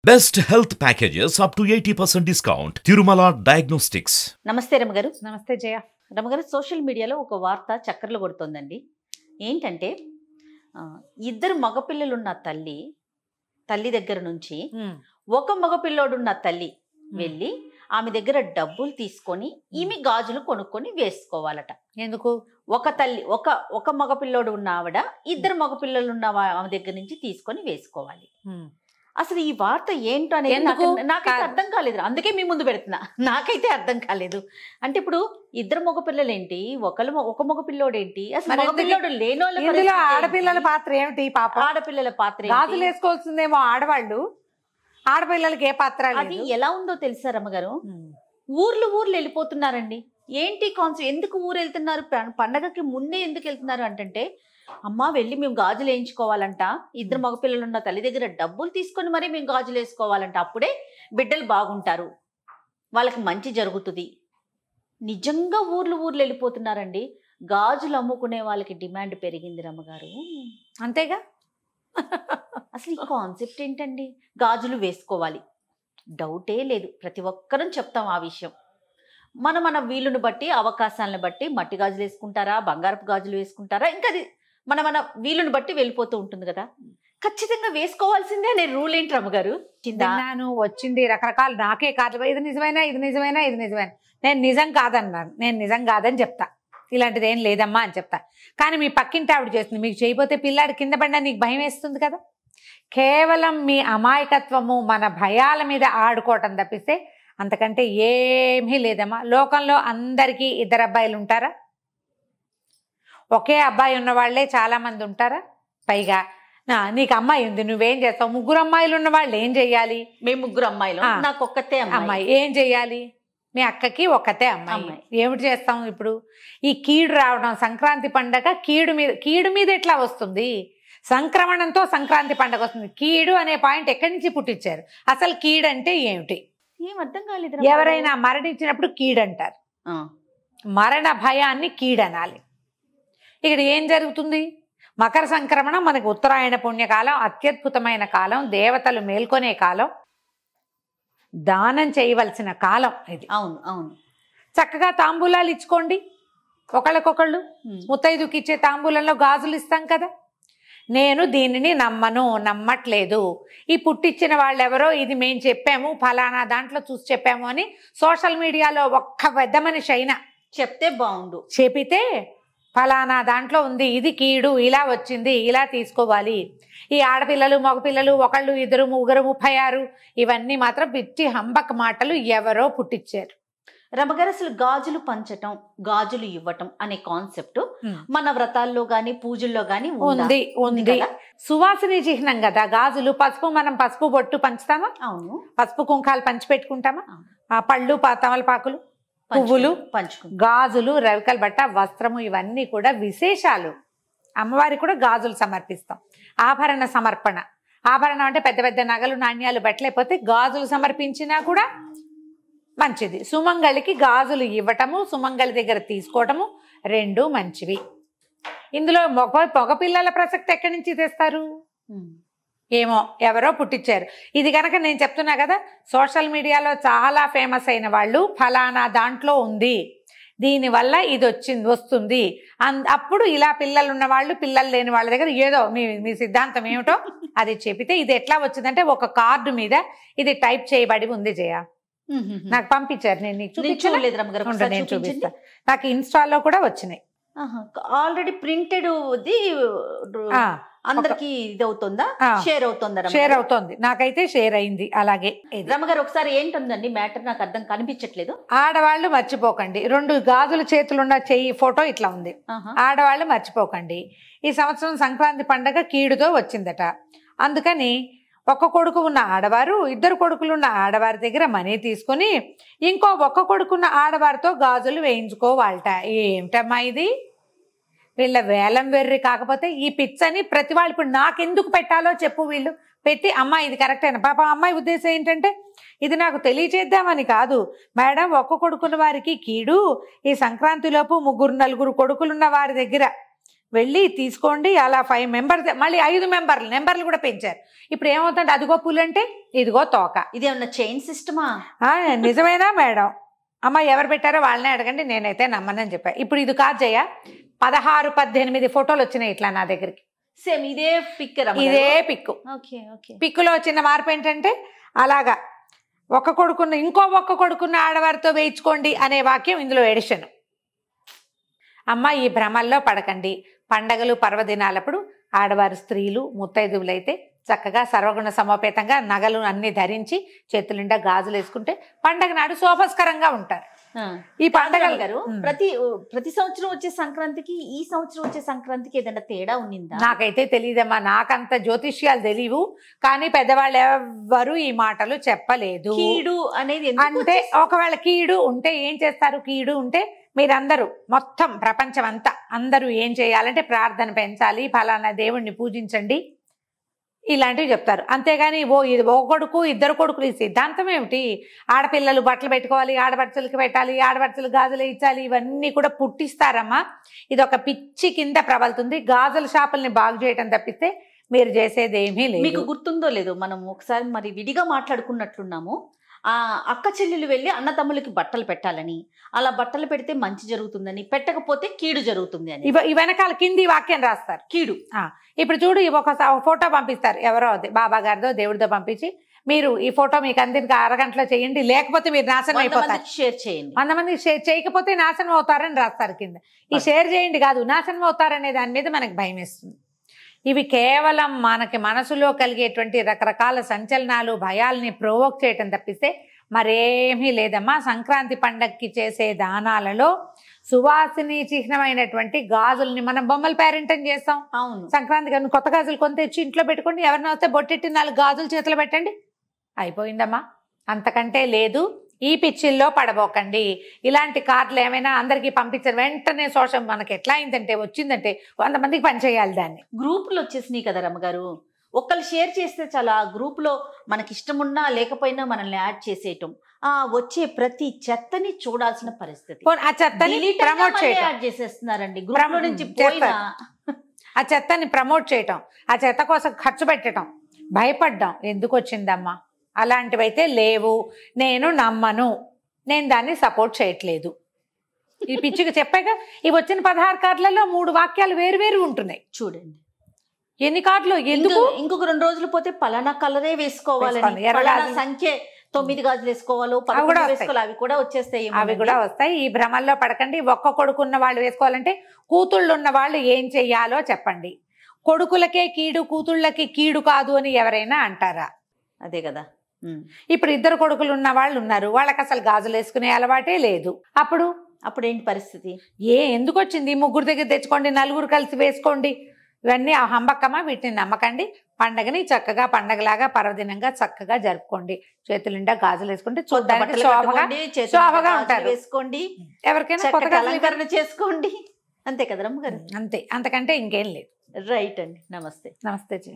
Best health packages up to 80% discount. Tirumala Diagnostics. నమస్తే రమగారు. నమస్తే జయ. రమగారు, social మీడియాలో ఒక వార్త చక్కర్లు కొడుతోందండి. ఏంటంటే ఇద్దరు మగపిల్లలున్న తల్లి దగ్గర నుంచి ఒక మగపిల్లోడున్న తల్లి వెళ్ళి ఆమె దగ్గర డబ్బులు తీసుకొని ఈమె గాజులు కొనుక్కొని వేసుకోవాలట. ఎందుకు? ఒక మగపిల్లోడు ఉన్న ఆవిడ ఇద్దరు మగపిల్లలు ఉన్న ఆమె దగ్గర నుంచి తీసుకొని వేసుకోవాలి. అసలు ఈ వార్త ఏంటో అనేది నాకైతే అర్థం కాలేదు. అందుకే మీ ముందు పెడుతున్నా. నాకైతే అర్థం కాలేదు. అంటే ఇప్పుడు ఇద్దరు మగపిల్లలు ఏంటి, ఒక మగపిల్లోడేంటి, అసలు మగపిల్లోడు లేనోళ్ళ ఆడపిల్లల పాత్ర ఏమిటి? పాప ఆడపిల్లల పాత్ర గాజులు వేసుకోవాల్సిందేమో ఆడవాళ్ళు, ఆడపిల్లలకి ఏ పాత్ర? అది ఎలా ఉందో తెలుసా రమ్మగారు? ఊర్లు వెళ్ళిపోతున్నారండి. ఏంటి కాన్సెప్ట్? ఎందుకు ఊరు వెళ్తున్నారు? పండగకి ముందే ఎందుకు వెళ్తున్నారు అంటే, అమ్మ వెళ్ళి మేము గాజులు వేయించుకోవాలంట, ఇద్దరు మగపిల్లలు ఉన్న తల్లి దగ్గర డబ్బులు తీసుకొని మరీ మేము గాజులు వేసుకోవాలంట, అప్పుడే బిడ్డలు బాగుంటారు, వాళ్ళకి మంచి జరుగుతుంది. నిజంగా ఊర్లు వెళ్ళిపోతున్నారండి. గాజులు అమ్ముకునే వాళ్ళకి డిమాండ్ పెరిగింది రమ్మగారు. అంతేగా. అసలు ఈ కాన్సెప్ట్ ఏంటండి? గాజులు వేసుకోవాలి, డౌటే లేదు. ప్రతి ఒక్కరం చెప్తాం ఆ విషయం. మన వీలుని బట్టి, అవకాశాలను బట్టి మట్టి గాజులు వేసుకుంటారా, బంగారపు గాజులు వేసుకుంటారా, ఇంకా అది మన వీలుని బట్టి వెళ్ళిపోతూ ఉంటుంది కదా. ఖచ్చితంగా వేసుకోవాల్సిందే అనే రూల్ ఏంటి రమ్మగారు? విన్నాను, వచ్చింది రకరకాల. నాకే కాదు ఇది నిజమైనా నేను నిజం కాదన్నాను. నేను నిజం కాదని చెప్తా. ఇలాంటిది ఏం లేదమ్మా అని చెప్తా. కానీ మీ పక్కింటి ఆవిడ చేస్తుంది. మీకు చేయబోతే పిల్లాడు కింద పడినా నీకు భయం వేస్తుంది కదా. కేవలం మీ అమాయకత్వము, మన భయాల మీద ఆడుకోవటం తప్పిస్తే అంతకంటే ఏమీ లేదమ్మా. లోకంలో అందరికీ ఇద్దరు అబ్బాయిలు ఉంటారా? ఒకే అబ్బాయి ఉన్న వాళ్ళే చాలా మంది ఉంటారా? పైగా నీకు అమ్మాయి ఉంది, నువ్వేం చేస్తావు? ముగ్గురు అమ్మాయిలు ఉన్న వాళ్ళు ఏం చెయ్యాలి? మేము ముగ్గురు అమ్మాయిలు, నాకు ఒక్కతే అమ్మాయి. ఏం చెయ్యాలి? మీ అక్కకి ఒక్కతే అమ్మాయి. ఏమిటి చేస్తాం ఇప్పుడు? ఈ కీడు రావడం, సంక్రాంతి పండగ కీడు మీద ఎట్లా వస్తుంది? సంక్రమణంతో సంక్రాంతి పండగ వస్తుంది. కీడు అనే పాయింట్ ఎక్కడి నుంచి పుట్టించారు? అసలు కీడు అంటే ఏమిటి? ఏం అర్థం కాలేదు. ఎవరైనా మరణించినప్పుడు కీడంటారు. మరణ భయాన్ని కీడనాలి. ఇక్కడ ఏం జరుగుతుంది? మకర సంక్రమణం మనకు ఉత్తరాయణ పుణ్యకాలం, అత్యద్భుతమైన కాలం, దేవతలు మేల్కొనే కాలం, దానం చేయవలసిన కాలం ఇది. అవును. చక్కగా తాంబూలాలు ఇచ్చుకోండి. ఒకళ్ళకొకళ్ళు ముత్తైదుకి ఇచ్చే తాంబూలంలో గాజులు ఇస్తాం కదా. నేను దీనిని నమ్మట్లేదు. ఈ పుట్టించిన వాళ్ళెవరో ఇది మేము చెప్పాము, ఫలానా దాంట్లో చూసి చెప్పాము అని సోషల్ మీడియాలో ఒక్క పెద్ద మనిషి అయినా చెప్తే బాగుండు. చెప్పితే ఫలానా దాంట్లో ఉంది, ఇది కీడు, ఇలా వచ్చింది, ఇలా తీసుకోవాలి. ఈ ఆడపిల్లలు మగపిల్లలు ఒకళ్ళు ఇద్దరు ముగ్గురు 36 ఇవన్నీ మాత్రం పిచ్చి హంబక్ మాటలు ఎవరో పుట్టించారు. రమగారు, అసలు గాజులు పంచటం, గాజులు ఇవ్వటం అనే కాన్సెప్ట్ మన వ్రతాల్లో గాని పూజల్లో గాని ఉంది. సువాసన చిహ్నం కదా గాజులు. మనం పసుపు బొట్టు పంచుతామా? అవును. పసుపు కుంకాలు పంచి పెట్టుకుంటామా? పళ్ళు, తమలపాకులు, పువ్వులు, గాజులు, రవికల బట్ట, వస్త్రము, ఇవన్నీ కూడా విశేషాలు. అమ్మవారికి కూడా గాజులు సమర్పిస్తాం. ఆభరణ సమర్పణ. ఆభరణం అంటే పెద్ద పెద్ద నగలు, నాణ్యాలు పెట్టలేకపోతే గాజులు సమర్పించినా కూడా మంచిది. సుమంగళికి గాజులు ఇవ్వటము, సుమంగళి దగ్గర తీసుకోవటము రెండు మంచివి. ఇందులో మగపిల్లల ప్రసక్తి ఎక్కడి నుంచి తెస్తారు? ఏమో ఎవరో పుట్టించారు. ఇది కనుక నేను చెప్తున్నా కదా, సోషల్ మీడియాలో చాలా ఫేమస్ అయిన వాళ్ళు ఫలానా దాంట్లో ఉంది, దీనివల్ల ఇది వస్తుంది అప్పుడు ఇలా పిల్లలు ఉన్న వాళ్ళు, పిల్లలు లేని వాళ్ళ దగ్గర ఏదో మీ సిద్ధాంతం ఏమిటో అది చెప్పితే ఇది ఎట్లా వచ్చిందంటే ఒక కార్డు మీద ఇది టైప్ చేయబడి ఉంది. జయ నాకు పంపించారు, నేను నీకు చూపిస్తా. నాకు ఇన్స్టాల్లో కూడా వచ్చినాయి. Already printed. అందరికి ఇది అవుతుందా? షేర్ అవుతుందా? షేర్ అవుతుంది. నాకైతే షేర్ అయింది. అలాగే రమగారు, ఒకసారి ఏంటుందండి మ్యాటర్? నాకు అర్థం కనిపించట్లేదు. ఆడవాళ్ళు మర్చిపోకండి, 2 గాజుల చేతులున్న చెయ్యి ఫోటో ఇట్లా ఉంది. ఆడవాళ్ళు మర్చిపోకండి, ఈ సంవత్సరం సంక్రాంతి పండగ కీడుతో వచ్చిందట. అందుకని ఒక్క కొడుకు ఉన్న ఆడవారు, 2 కొడుకులున్న ఆడవారి దగ్గర మనీ తీసుకుని ఇంకో ఒక్క కొడుకున్న ఆడవారితో గాజులు వేయించుకోవాలట. ఏమిటమ్మా ఇది? వీళ్ళ వేలం వెర్రి. కాకపోతే ఈ పిచ్చని ప్రతి వాళ్ళు ఇప్పుడు నాకెందుకు పెట్టాలో చెప్పు. వీళ్ళు పెట్టి అమ్మాయి ఇది కరెక్ట్ అయినా పాప అమ్మాయి ఉద్దేశం ఏంటంటే ఇది నాకు తెలియచేద్దామని కాదు మేడం, ఒక్క కొడుకున్న వారికి కీడు, ఈ సంక్రాంతిలోపు 3-4 కొడుకులున్న వారి దగ్గర వెళ్ళి తీసుకోండి. అలా 5 మెంబర్స్, మళ్ళీ 5 నెంబర్లు కూడా పెంచారు. ఇప్పుడు ఏమవుతుంది, అదిగో పులి అంటే ఇదిగో తోక. ఇదేమన్నా చైన్ సిస్టమా? నిజమేనా మేడం? అమ్మ ఎవరు పెట్టారో వాళ్ళనే అడగండి, నేనైతే నమ్మనని చెప్పా. ఇప్పుడు ఇది కాదు జయ, 16, 18 ఫోటోలు వచ్చినాయి ఇట్లా నా దగ్గరికి. సేమ్ ఇదే పిక్, ఇదే పిక్కు. పిక్కులో చిన్న మార్పు ఏంటంటే, అలాగా ఇంకో ఒక్క కొడుకున్న ఆడవారితో వేయించుకోండి అనే వాక్యం ఇందులో ఎడిషన్. అమ్మ ఈ భ్రమల్లో పడకండి. పండగలు పర్వదినాలప్పుడు ఆడవారు, స్త్రీలు, ముత్తైదువులైతే చక్కగా సర్వగుణ సమోపేతంగా నగలు అన్ని ధరించి చేతుల నిండా గాజులు వేసుకుంటే పండగ నాడు శోభస్కరంగా ఉంటారు. ఈ పండగలు గారు ప్రతి సంవత్సరం వచ్చే సంక్రాంతికి ఈ సంవత్సరం వచ్చే సంక్రాంతికి ఏదైనా తేడా ఉన్నిందా? నాకైతే తెలియదమ్మా, నాకంత జ్యోతిష్యాలు తెలియవు. కానీ పెద్దవాళ్ళు ఎవరు ఈ మాటలు చెప్పలేదు. కీడు అనేది అంటే ఒకవేళ కీడు ఉంటే ఏం చేస్తారు? కీడు ఉంటే మీరందరూ మొత్తం ప్రపంచం అంతా అందరూ ఏం చేయాలంటే ప్రార్థన పెంచాలి, ఫలానా దేవుణ్ణి పూజించండి, ఇలాంటివి చెప్తారు. అంతేగాని ఇది ఒక కొడుకు, 2 కొడుకులు, ఈ సిద్ధాంతం ఏమిటి? ఆడపిల్లలు బట్టలు పెట్టుకోవాలి, ఆడపడుచులకి పెట్టాలి, ఆడపడుచులు గాజులు ఇచ్చాలి, ఇవన్నీ కూడా పుట్టిస్తారమ్మా. ఇది ఒక పిచ్చి కింద ప్రబలుతుంది. గాజుల షాపుల్ని బాగు చేయటం తప్పిస్తే మీరు చేసేది ఏమీ లేదు. మీకు గుర్తుందో లేదో, మనం ఒకసారి మరి విడిగా మాట్లాడుకున్నట్లున్నాము. ఆ అక్క చెల్లెలు వెళ్ళి అన్న తమ్ములకి బట్టలు పెట్టాలని, అలా బట్టలు పెడితే మంచి జరుగుతుందని, పెట్టకపోతే కీడు జరుగుతుంది అని ఈ వెనకాల కింది వాక్యం రాస్తారు, కీడు. ఇప్పుడు చూడు, ఒక ఫోటో పంపిస్తారు, ఎవరో బాబా గారిదో దేవుడితో పంపించి, మీరు ఈ ఫోటో మీకు అందరికి అరగంటలో చేయండి, లేకపోతే మీరు నాశనం అయిపోతారు. షేర్ చేయండి. 100 మంది షేర్ చేయకపోతే నాశనం అవుతారని రాస్తారు కింద. ఈ షేర్ చేయండి కాదు, నాశనం అవుతారనే దాని మీద మనకు భయం వేస్తుంది. ఇవి కేవలం మనకి మనసులో కలిగేటువంటి రకరకాల సంచలనాలు, భయాల్ని ప్రొవోక్ చేయటం తప్పిస్తే మరేమీ లేదమ్మా. సంక్రాంతి పండగకి చేసే దానాలలో సువాసిని చిహ్నమైనటువంటి గాజుల్ని మనం బొమ్మల పేరెంటం చేస్తాం. అవును, సంక్రాంతి గారిని కొత్త గాజులు కొని తెచ్చి ఇంట్లో పెట్టుకోండి, ఎవరిని వస్తే బొట్టెట్టి 4 గాజులు చేతిలో పెట్టండి, అయిపోయిందమ్మా. అంతకంటే లేదు. ఈ పిచ్చిల్లో పడబోకండి. ఇలాంటి కార్డులు ఏమైనా అందరికీ పంపించారు వెంటనే సోషల్, మనకి ఎట్లా అయిందంటే వచ్చిందంటే 100 మందికి పనిచేయాలి. దాన్ని గ్రూపులు వచ్చేసినాయి కదా రమ్మగారు, ఒకళ్ళు షేర్ చేస్తే చాలా గ్రూప్ లో మనకి ఇష్టమున్నా లేకపోయినా మనల్ని యాడ్ చేసేయటం, వచ్చే ప్రతి చెత్తని చూడాల్సిన పరిస్థితి. ఆ చెత్తని ప్రమోట్ చేయడం, యాడ్ చేసేస్తున్నారండి గ్రూప్ లో నుంచి పోయినా. ఆ చెత్తని ప్రమోట్ చేయటం, ఆ చెత్త కోసం ఖర్చు పెట్టడం, భయపడ్డం ఎందుకు వచ్చిందమ్మా? అలాంటివైతే లేవు. నేను నమ్మను, నేను దాన్ని సపోర్ట్ చేయట్లేదు. ఈ పిచ్చికి చెప్పాక ఈ వచ్చిన 16 కార్డులలో 3 వాక్యాలు వేరు ఉంటున్నాయి. చూడండి ఎన్ని కార్డులు. ఎందుకు ఇంకొక 2 రోజులు పోతే పలానా కలరే వేసుకోవాలని, సంఖ్య 9 గాజులు వేసుకోవాలో 11 వేసుకోవాలి, అవి కూడా వచ్చేస్తాయి. అవి కూడా వస్తాయి. ఈ భ్రమల్లో పడకండి. ఒక్క కొడుకున్న వాళ్ళు వేసుకోవాలంటే కూతుళ్ళు ఉన్న వాళ్ళు ఏం చెయ్యాలో చెప్పండి. కొడుకులకే కీడు, కూతుళ్ళకి కీడు కాదు అని ఎవరైనా అంటారా? అదే కదా. ఇప్పుడు 2 కొడుకులు ఉన్న వాళ్ళు ఉన్నారు, వాళ్ళకి అసలు గాజులు వేసుకునే అలవాటే లేదు. అప్పుడు ఏంటి పరిస్థితి? ఎందుకు వచ్చింది? 3 దగ్గర తెచ్చుకోండి, 4 కలిసి వేసుకోండి, ఇవన్నీ హంబక్కమా? వీటిని నమ్మకండి. పండగని చక్కగా పండగలాగా పర్వదినంగా చక్కగా జరుపుకోండి. చేతుల నిండా గాజులు వేసుకుంటే చూడడానికి శోభగా ఉంటారు. వేసుకోండి, ఎవరికైనా కొత్త అలంకరణ చేసుకోండి. అంతే కదా రమ్మగారు? అంతే, అంతకంటే ఇంకేం లేదు. రైట్ అండి. నమస్తే. నమస్తే జీ.